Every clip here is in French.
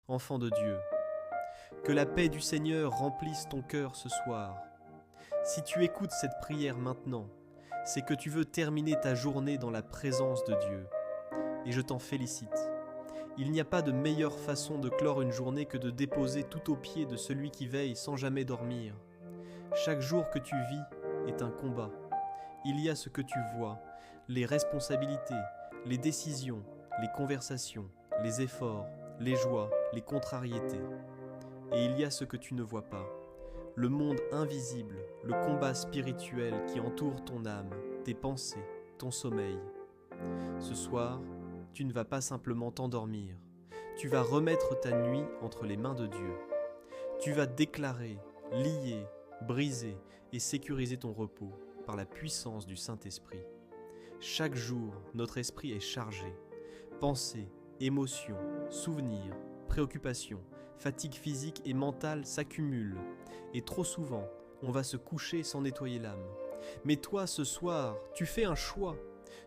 enfant de Dieu. Que la paix du Seigneur remplisse ton cœur ce soir. Si tu écoutes cette prière maintenant, c'est que tu veux terminer ta journée dans la présence de Dieu. Et je t'en félicite. Il n'y a pas de meilleure façon de clore une journée que de déposer tout aux pieds de celui qui veille sans jamais dormir. Chaque jour que tu vis est un combat. Il y a ce que tu vois, les responsabilités, les décisions, les conversations, les efforts, les joies, les contrariétés. Et il y a ce que tu ne vois pas, le monde invisible, le combat spirituel qui entoure ton âme, tes pensées, ton sommeil. Ce soir, tu ne vas pas simplement t'endormir, tu vas remettre ta nuit entre les mains de Dieu. Tu vas déclarer, lier, briser et sécuriser ton repos par la puissance du Saint-Esprit. Chaque jour, notre esprit est chargé. Pensées, émotions, souvenirs, préoccupations, fatigue physique et mentale s'accumulent. Et trop souvent, on va se coucher sans nettoyer l'âme. Mais toi, ce soir, tu fais un choix.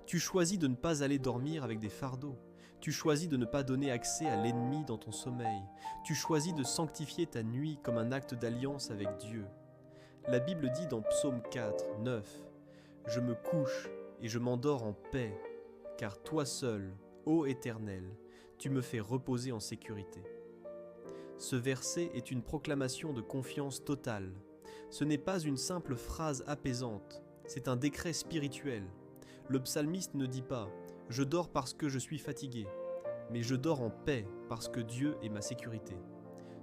Tu choisis de ne pas aller dormir avec des fardeaux. Tu choisis de ne pas donner accès à l'ennemi dans ton sommeil. Tu choisis de sanctifier ta nuit comme un acte d'alliance avec Dieu. La Bible dit dans Psaume 4, 9 « Je me couche et je m'endors en paix, car toi seul, ô Éternel, tu me fais reposer en sécurité. » Ce verset est une proclamation de confiance totale. Ce n'est pas une simple phrase apaisante, c'est un décret spirituel. Le psalmiste ne dit pas « Je dors parce que je suis fatigué », mais « Je dors en paix parce que Dieu est ma sécurité ».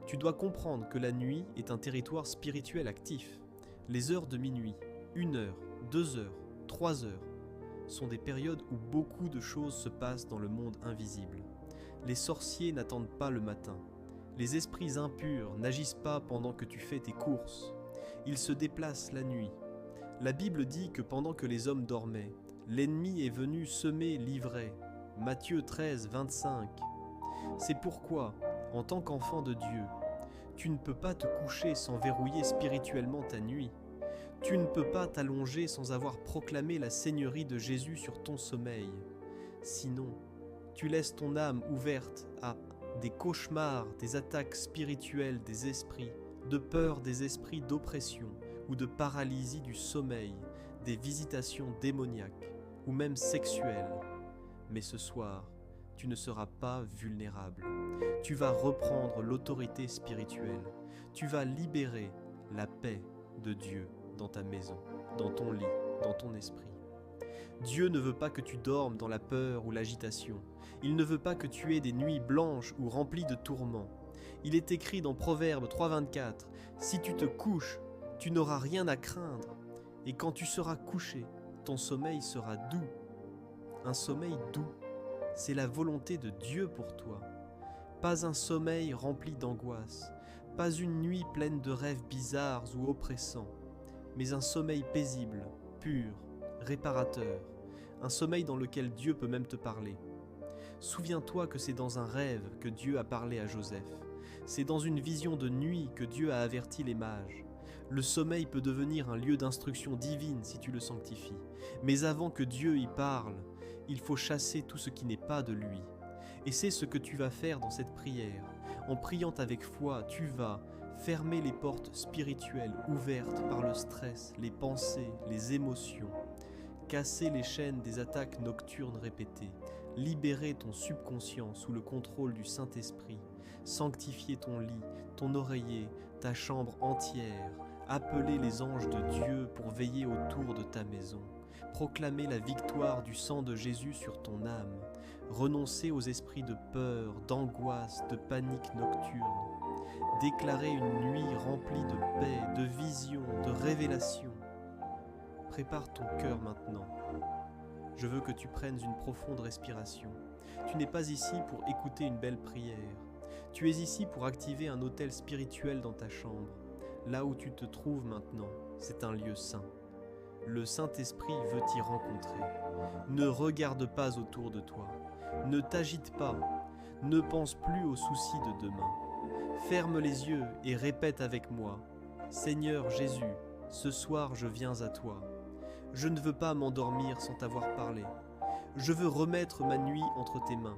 Tu dois comprendre que la nuit est un territoire spirituel actif. Les heures de minuit, 1 heure, 2 heures, 3 heures, sont des périodes où beaucoup de choses se passent dans le monde invisible. Les sorciers n'attendent pas le matin. Les esprits impurs n'agissent pas pendant que tu fais tes courses. Ils se déplacent la nuit. La Bible dit que pendant que les hommes dormaient, l'ennemi est venu semer l'ivraie. Matthieu 13, 25. C'est pourquoi, en tant qu'enfant de Dieu, tu ne peux pas te coucher sans verrouiller spirituellement ta nuit. Tu ne peux pas t'allonger sans avoir proclamé la seigneurie de Jésus sur ton sommeil. Sinon, tu laisses ton âme ouverte à des cauchemars, des attaques spirituelles des esprits, de peur des esprits d'oppression ou de paralysie du sommeil, des visitations démoniaques ou même sexuelles. Mais ce soir, tu ne seras pas vulnérable. Tu vas reprendre l'autorité spirituelle. Tu vas libérer la paix de Dieu dans ta maison, dans ton lit, dans ton esprit. Dieu ne veut pas que tu dormes dans la peur ou l'agitation. Il ne veut pas que tu aies des nuits blanches ou remplies de tourments. Il est écrit dans Proverbe 3,24 « Si tu te couches, tu n'auras rien à craindre, et quand tu seras couché, ton sommeil sera doux. » Un sommeil doux, c'est la volonté de Dieu pour toi. Pas un sommeil rempli d'angoisse, pas une nuit pleine de rêves bizarres ou oppressants, mais un sommeil paisible, pur, réparateur, un sommeil dans lequel Dieu peut même te parler. Souviens-toi que c'est dans un rêve que Dieu a parlé à Joseph. C'est dans une vision de nuit que Dieu a averti les mages. Le sommeil peut devenir un lieu d'instruction divine si tu le sanctifies. Mais avant que Dieu y parle, il faut chasser tout ce qui n'est pas de lui. Et c'est ce que tu vas faire dans cette prière. En priant avec foi, tu vas fermer les portes spirituelles ouvertes par le stress, les pensées, les émotions. Casser les chaînes des attaques nocturnes répétées. Libérer ton subconscient sous le contrôle du Saint-Esprit. Sanctifier ton lit, ton oreiller, ta chambre entière. Appeler les anges de Dieu pour veiller autour de ta maison. Proclamer la victoire du sang de Jésus sur ton âme. Renoncer aux esprits de peur, d'angoisse, de panique nocturne. Déclarer une nuit remplie de paix, de visions, de révélations. Prépare ton cœur maintenant. Je veux que tu prennes une profonde respiration. Tu n'es pas ici pour écouter une belle prière. Tu es ici pour activer un autel spirituel dans ta chambre. Là où tu te trouves maintenant, c'est un lieu saint. Le Saint-Esprit veut t'y rencontrer. Ne regarde pas autour de toi. Ne t'agite pas. Ne pense plus aux soucis de demain. Ferme les yeux et répète avec moi « Seigneur Jésus, ce soir je viens à toi. Je ne veux pas m'endormir sans t'avoir parlé. Je veux remettre ma nuit entre tes mains.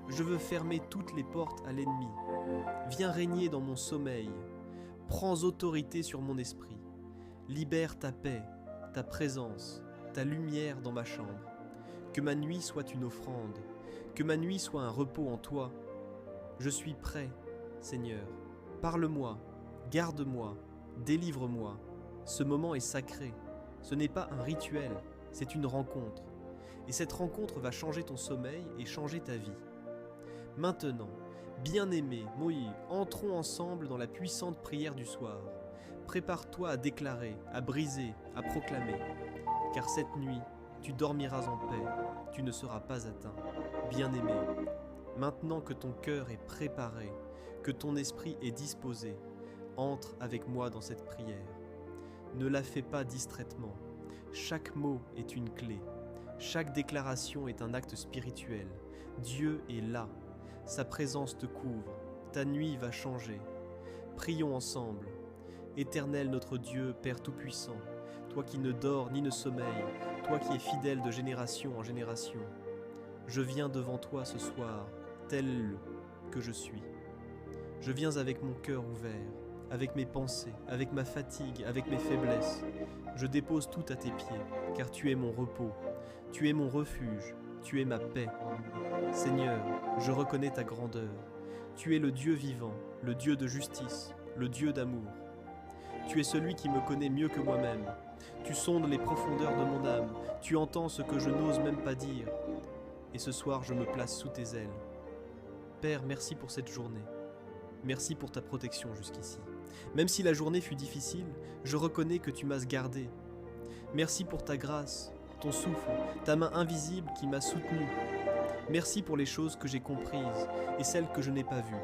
Je veux fermer toutes les portes à l'ennemi. Viens régner dans mon sommeil. Prends autorité sur mon esprit. Libère ta paix, ta présence, ta lumière dans ma chambre. Que ma nuit soit une offrande, que ma nuit soit un repos en toi. Je suis prêt, Seigneur. Parle-moi, garde-moi, délivre-moi. Ce moment est sacré. Ce n'est pas un rituel, c'est une rencontre. Et cette rencontre va changer ton sommeil et changer ta vie. Maintenant, bien-aimé, Moïse, entrons ensemble dans la puissante prière du soir. Prépare-toi à déclarer, à briser, à proclamer. Car cette nuit, tu dormiras en paix, tu ne seras pas atteint. Bien-aimé, maintenant que ton cœur est préparé, que ton esprit est disposé, entre avec moi dans cette prière. Ne la fais pas distraitement. Chaque mot est une clé. Chaque déclaration est un acte spirituel. Dieu est là. Sa présence te couvre. Ta nuit va changer. Prions ensemble. Éternel notre Dieu, Père Tout-Puissant, toi qui ne dors ni ne sommeilles, toi qui es fidèle de génération en génération, je viens devant toi ce soir, tel que je suis. Je viens avec mon cœur ouvert, avec mes pensées, avec ma fatigue, avec mes faiblesses. Je dépose tout à tes pieds, car tu es mon repos, tu es mon refuge, tu es ma paix. Seigneur, je reconnais ta grandeur. Tu es le Dieu vivant, le Dieu de justice, le Dieu d'amour. Tu es celui qui me connaît mieux que moi-même. Tu sondes les profondeurs de mon âme, tu entends ce que je n'ose même pas dire. Et ce soir, je me place sous tes ailes. Père, merci pour cette journée. Merci pour ta protection jusqu'ici. Même si la journée fut difficile, je reconnais que tu m'as gardé. Merci pour ta grâce, ton souffle, ta main invisible qui m'a soutenu. Merci pour les choses que j'ai comprises et celles que je n'ai pas vues.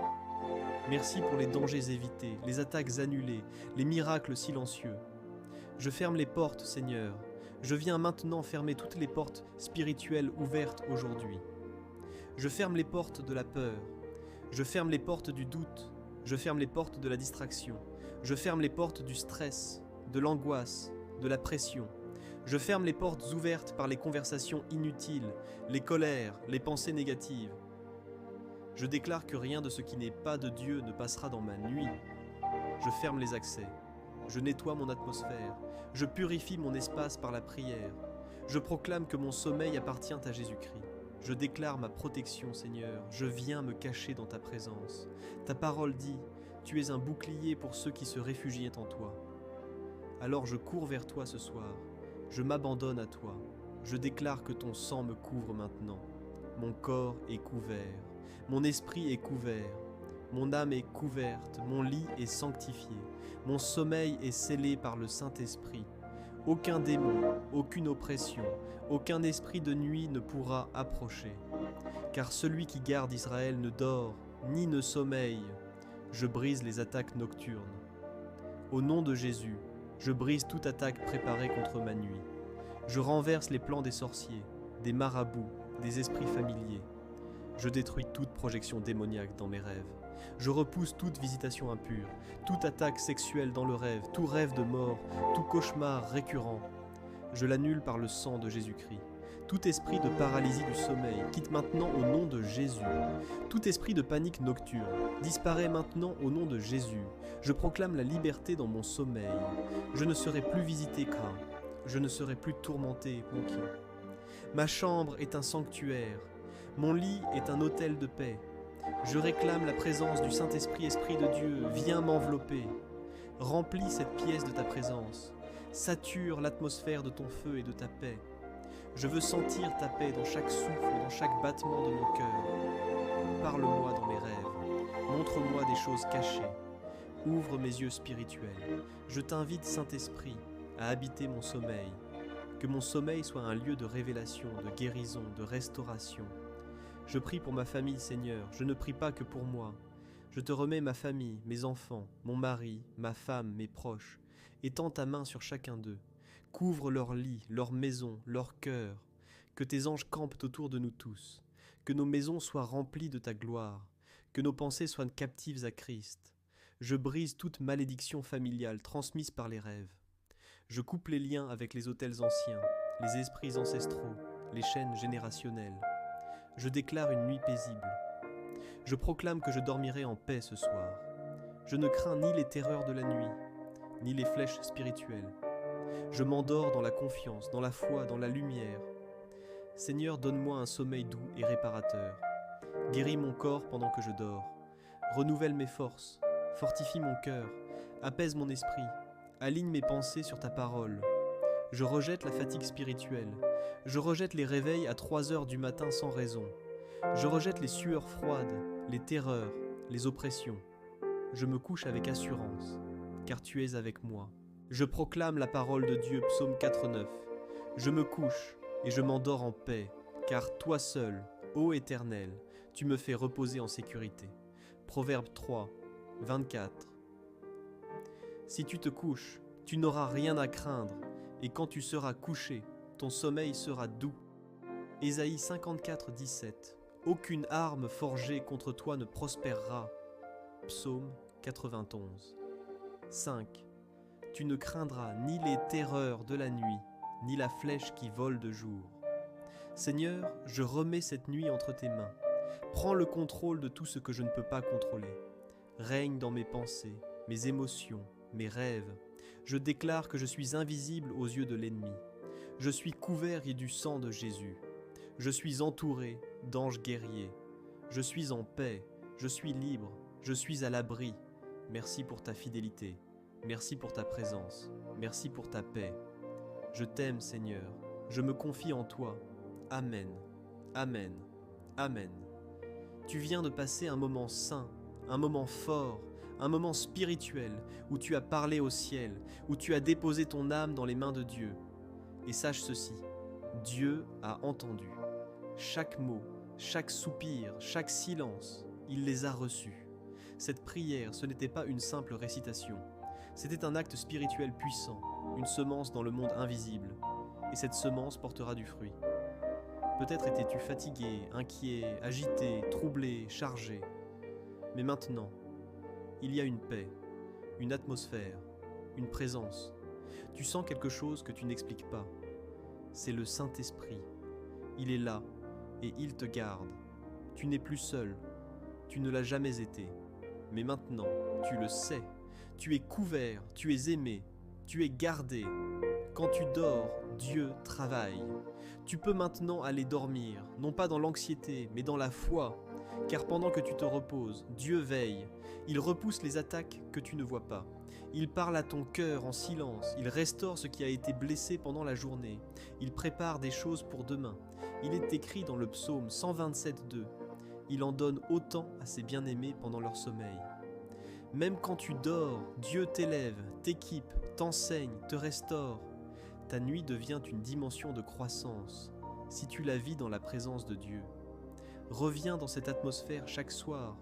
Merci pour les dangers évités, les attaques annulées, les miracles silencieux. Je ferme les portes, Seigneur. Je viens maintenant fermer toutes les portes spirituelles ouvertes aujourd'hui. Je ferme les portes de la peur. Je ferme les portes du doute. Je ferme les portes de la distraction. Je ferme les portes du stress, de l'angoisse, de la pression. Je ferme les portes ouvertes par les conversations inutiles, les colères, les pensées négatives. Je déclare que rien de ce qui n'est pas de Dieu ne passera dans ma nuit. Je ferme les accès. Je nettoie mon atmosphère. Je purifie mon espace par la prière. Je proclame que mon sommeil appartient à Jésus-Christ. Je déclare ma protection, Seigneur. Je viens me cacher dans ta présence. Ta parole dit, tu es un bouclier pour ceux qui se réfugient en toi. Alors je cours vers toi ce soir. Je m'abandonne à toi. Je déclare que ton sang me couvre maintenant. Mon corps est couvert. Mon esprit est couvert. Mon âme est couverte. Mon lit est sanctifié. Mon sommeil est scellé par le Saint-Esprit. Aucun démon, aucune oppression, aucun esprit de nuit ne pourra approcher. Car celui qui garde Israël ne dort, ni ne sommeille. Je brise les attaques nocturnes. Au nom de Jésus, je brise toute attaque préparée contre ma nuit. Je renverse les plans des sorciers, des marabouts, des esprits familiers. Je détruis toute projection démoniaque dans mes rêves. Je repousse toute visitation impure, toute attaque sexuelle dans le rêve, tout rêve de mort, tout cauchemar récurrent. Je l'annule par le sang de Jésus-Christ. Tout esprit de paralysie du sommeil quitte maintenant au nom de Jésus. Tout esprit de panique nocturne disparaît maintenant au nom de Jésus. Je proclame la liberté dans mon sommeil. Je ne serai plus visité craint. Je ne serai plus tourmenté et conquis. Ma chambre est un sanctuaire. Mon lit est un autel de paix. Je réclame la présence du Saint-Esprit, Esprit de Dieu. Viens m'envelopper. Remplis cette pièce de ta présence. Sature l'atmosphère de ton feu et de ta paix. Je veux sentir ta paix dans chaque souffle, dans chaque battement de mon cœur. Parle-moi dans mes rêves. Montre-moi des choses cachées. Ouvre mes yeux spirituels. Je t'invite, Saint-Esprit, à habiter mon sommeil. Que mon sommeil soit un lieu de révélation, de guérison, de restauration. Je prie pour ma famille, Seigneur. Je ne prie pas que pour moi. Je te remets ma famille, mes enfants, mon mari, ma femme, mes proches. Étends ta main sur chacun d'eux. Couvre leur lit, leur maison, leur cœur. Que tes anges campent autour de nous tous. Que nos maisons soient remplies de ta gloire. Que nos pensées soient captives à Christ. Je brise toute malédiction familiale transmise par les rêves. Je coupe les liens avec les autels anciens, les esprits ancestraux, les chaînes générationnelles. Je déclare une nuit paisible. Je proclame que je dormirai en paix ce soir. Je ne crains ni les terreurs de la nuit, ni les flèches spirituelles. Je m'endors dans la confiance, dans la foi, dans la lumière. Seigneur, donne-moi un sommeil doux et réparateur. Guéris mon corps pendant que je dors. Renouvelle mes forces, fortifie mon cœur, apaise mon esprit, aligne mes pensées sur ta parole. Je rejette la fatigue spirituelle. Je rejette les réveils à 3 heures du matin sans raison. Je rejette les sueurs froides, les terreurs, les oppressions. Je me couche avec assurance, car tu es avec moi. Je proclame la parole de Dieu, psaume 4,9. Je me couche et je m'endors en paix, car toi seul, ô Éternel, tu me fais reposer en sécurité. Proverbe 3, 24. Si tu te couches, tu n'auras rien à craindre, et quand tu seras couché, ton sommeil sera doux. Ésaïe 54, 17. Aucune arme forgée contre toi ne prospérera. Psaume 91. 5. Tu ne craindras ni les terreurs de la nuit, ni la flèche qui vole de jour. Seigneur, je remets cette nuit entre tes mains. Prends le contrôle de tout ce que je ne peux pas contrôler. Règne dans mes pensées, mes émotions, mes rêves. Je déclare que je suis invisible aux yeux de l'ennemi. Je suis couvert du sang de Jésus. Je suis entouré d'anges guerriers. Je suis en paix, je suis libre, je suis à l'abri. Merci pour ta fidélité. Merci pour ta présence. Merci pour ta paix. Je t'aime, Seigneur. Je me confie en toi. Amen. Amen. Amen. Tu viens de passer un moment saint, un moment fort, un moment spirituel où tu as parlé au ciel, où tu as déposé ton âme dans les mains de Dieu. Et sache ceci, Dieu a entendu. Chaque mot, chaque soupir, chaque silence, il les a reçus. Cette prière, ce n'était pas une simple récitation. C'était un acte spirituel puissant, une semence dans le monde invisible. Et cette semence portera du fruit. Peut-être étais-tu fatigué, inquiet, agité, troublé, chargé. Mais maintenant, il y a une paix, une atmosphère, une présence. Tu sens quelque chose que tu n'expliques pas. C'est le Saint-Esprit. Il est là et il te garde. Tu n'es plus seul. Tu ne l'as jamais été. Mais maintenant, tu le sais. Tu es couvert, tu es aimé, tu es gardé. Quand tu dors, Dieu travaille. Tu peux maintenant aller dormir, non pas dans l'anxiété, mais dans la foi. Car pendant que tu te reposes, Dieu veille. Il repousse les attaques que tu ne vois pas. Il parle à ton cœur en silence. Il restaure ce qui a été blessé pendant la journée. Il prépare des choses pour demain. Il est écrit dans le psaume 127,2. Il en donne autant à ses bien-aimés pendant leur sommeil. Même quand tu dors, Dieu t'élève, t'équipe, t'enseigne, te restaure. Ta nuit devient une dimension de croissance, si tu la vis dans la présence de Dieu. Reviens dans cette atmosphère chaque soir.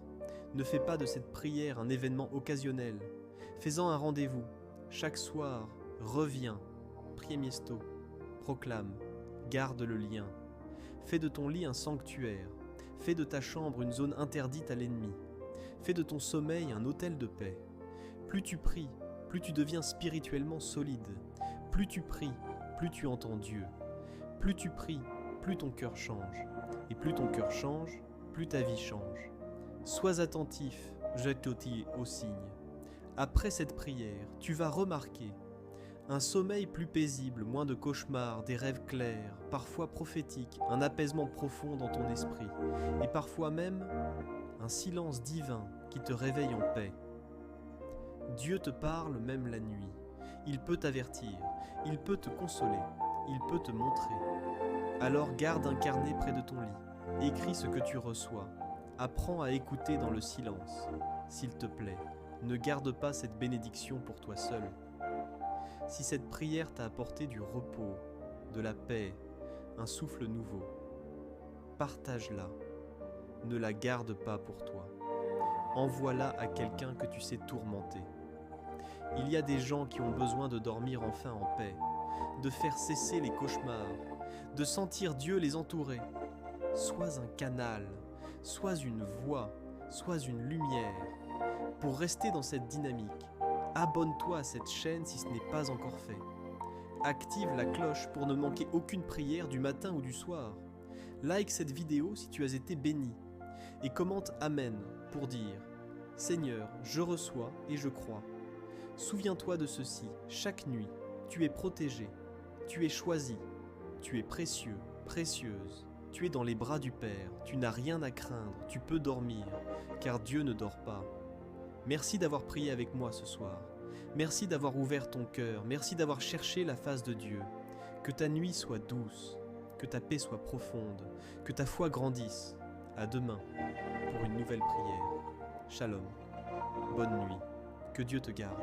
Ne fais pas de cette prière un événement occasionnel. Fais-en un rendez-vous. Chaque soir, reviens, priemiesto, proclame, garde le lien. Fais de ton lit un sanctuaire. Fais de ta chambre une zone interdite à l'ennemi. Fais de ton sommeil un autel de paix. Plus tu pries, plus tu deviens spirituellement solide. Plus tu pries, plus tu entends Dieu. Plus tu pries, plus ton cœur change. Et plus ton cœur change, plus ta vie change. Sois attentif, jette-toi au signe. Après cette prière, tu vas remarquer un sommeil plus paisible, moins de cauchemars, des rêves clairs, parfois prophétiques, un apaisement profond dans ton esprit, et parfois même un silence divin qui te réveille en paix. Dieu te parle même la nuit. Il peut t'avertir, il peut te consoler, il peut te montrer. Alors garde un carnet près de ton lit, écris ce que tu reçois, apprends à écouter dans le silence. S'il te plaît, ne garde pas cette bénédiction pour toi seul. Si cette prière t'a apporté du repos, de la paix, un souffle nouveau, partage-la. Ne la garde pas pour toi. Envoie-la à quelqu'un que tu sais tourmenter. Il y a des gens qui ont besoin de dormir enfin en paix, de faire cesser les cauchemars, de sentir Dieu les entourer. Sois un canal, sois une voix, sois une lumière. Pour rester dans cette dynamique, abonne-toi à cette chaîne si ce n'est pas encore fait. Active la cloche pour ne manquer aucune prière du matin ou du soir. Like cette vidéo si tu as été béni. et commente Amen pour dire « Seigneur, je reçois et je crois. Souviens-toi de ceci, chaque nuit, tu es protégé, tu es choisi, tu es précieux, précieuse, tu es dans les bras du Père, tu n'as rien à craindre, tu peux dormir, car Dieu ne dort pas. Merci d'avoir prié avec moi ce soir. Merci d'avoir ouvert ton cœur, merci d'avoir cherché la face de Dieu. Que ta nuit soit douce, que ta paix soit profonde, que ta foi grandisse. À demain pour une nouvelle prière. Shalom. Bonne nuit. Que Dieu te garde.